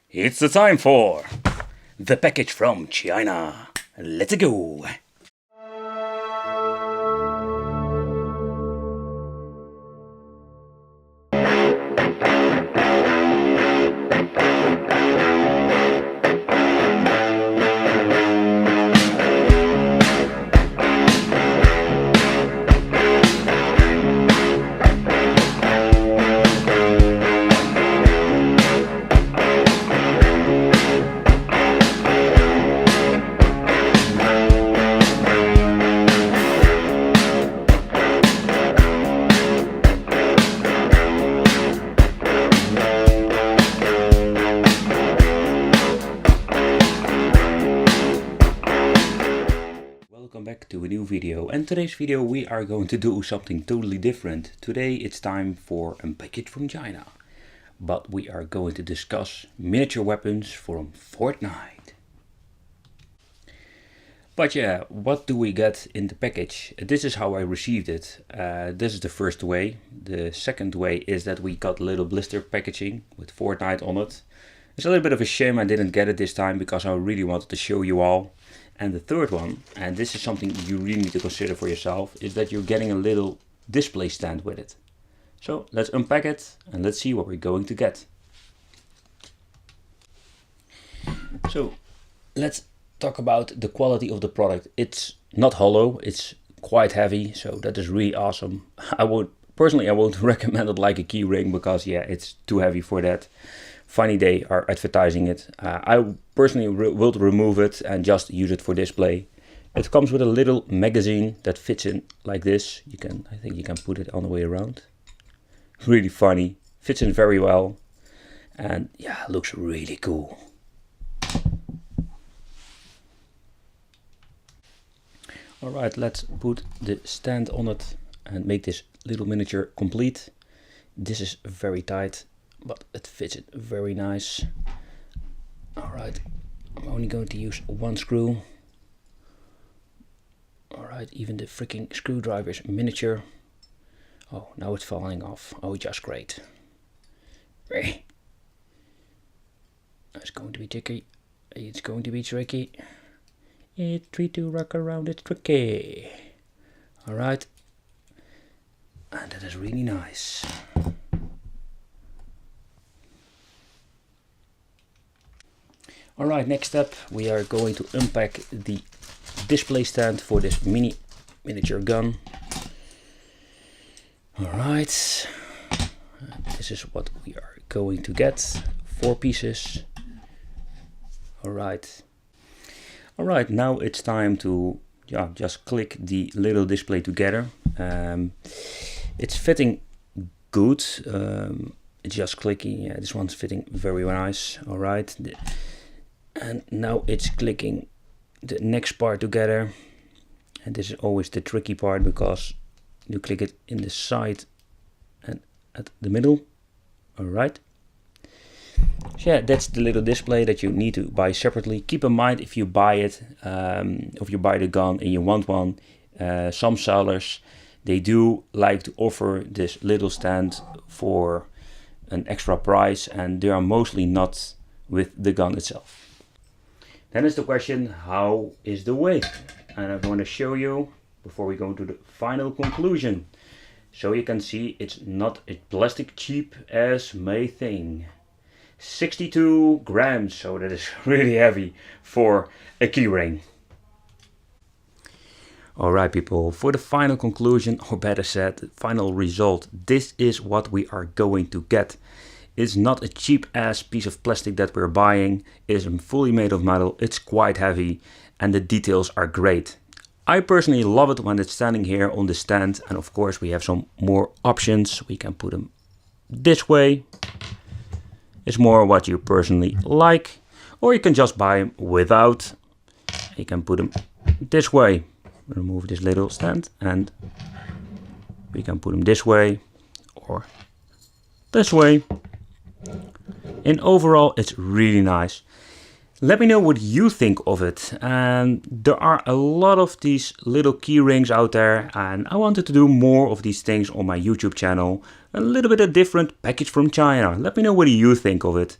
It's the time for the package from China. Let's go! Welcome back to a new video, and today's video we are going to do something totally different. Today it's time for a package from China, but we are going to discuss miniature weapons from Fortnite. But yeah, what do we get in the package? This is how I received it. This is the first way. The second way is that we got a little blister packaging with Fortnite on it. It's a little bit of a shame I didn't get it this time because I really wanted to show you all. And the third one, and this is something you really need to consider for yourself, is that you're getting a little display stand with it. So let's unpack it and let's see what we're going to get. So let's talk about the quality of the product. It's not hollow, it's quite heavy, so that is really awesome. I won't recommend it like a key ring because yeah, it's too heavy for that. Funny they are advertising it. I personally will remove it and just use it for display. It comes with a little magazine that fits in like this. I think you can put it on the way around. Really funny, fits in very well, and yeah, looks really cool. Alright, let's put the stand on it and make this little miniature complete. This is very tight, but it fits it very nice. Alright, I'm only going to use one screw. Alright, even the freaking screwdriver is miniature. Oh, now it's falling off. Oh, just great. It's going to be tricky. It's going to be tricky. It's tricky to rock around, it's tricky. Alright. And that is really nice. Alright, next up we are going to unpack the display stand for this miniature gun. Alright, this is what we are going to get. 4 pieces. Alright, now it's time to just click the little display together. It's fitting good. It's just clicking. Yeah, this one's fitting very nice. Alright. And now it's clicking the next part together, and this is always the tricky part because you click it in the side and at the middle. Alright, so yeah, that's the little display that you need to buy separately. Keep in mind, if you buy it, if you buy the gun and you want one, some sellers, they do like to offer this little stand for an extra price, and they are mostly not with the gun itself. Then is the question, how is the weight? And I'm going to show you before we go to the final conclusion. So you can see it's not a plastic cheap as may thing. 62 grams, so that is really heavy for a keyring. Alright people, for the final conclusion, or better said, the final result, this is what we are going to get. It's not a cheap ass piece of plastic that we're buying. It is fully made of metal, it's quite heavy, and the details are great. I personally love it when it's standing here on the stand, and of course we have some more options. We can put them this way. It's more what you personally like, or you can just buy them without. You can put them this way. Remove this little stand and we can put them this way or this way. And overall it's really nice. Let me know what you think of it. And there are a lot of these little key rings out there, and I wanted to do more of these things on my YouTube channel. A little bit of different package from China. Let me know what you think of it.